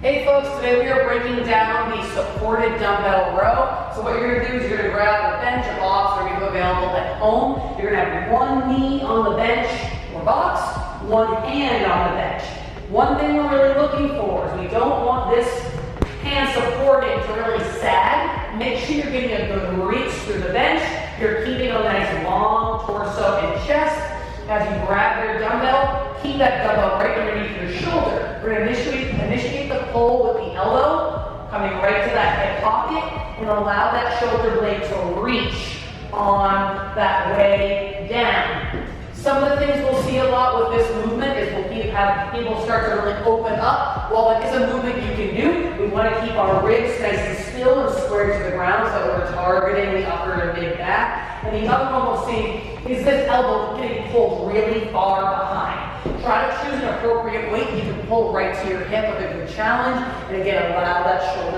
Hey folks, today we are breaking down the supported dumbbell row. So what you're going to do is you're going to grab a bench, a box, or you have available at home. You're going to have one knee on the bench or box, one hand on the bench. One thing we're really looking for is we don't want this hand supported to really sag. Make sure you're getting a good reach through the bench. You're keeping a nice long torso and chest. As you grab your dumbbell, keep that dumbbell right underneath your shoulder. We're going to initiate the pull with the elbow, coming right to that hip pocket, and allow that shoulder blade to reach on that way down. Some of the things we'll see a lot with this movement is we'll have people start to really open up. While it is a movement you can do, we want to keep our ribs nice and still and square to the ground so that we're targeting the upper and mid back. And the other one we'll see is this elbow getting pulled really far behind. Try to choose an appropriate weight you can pull right to your hip with a good challenge, and again, allow that shoulder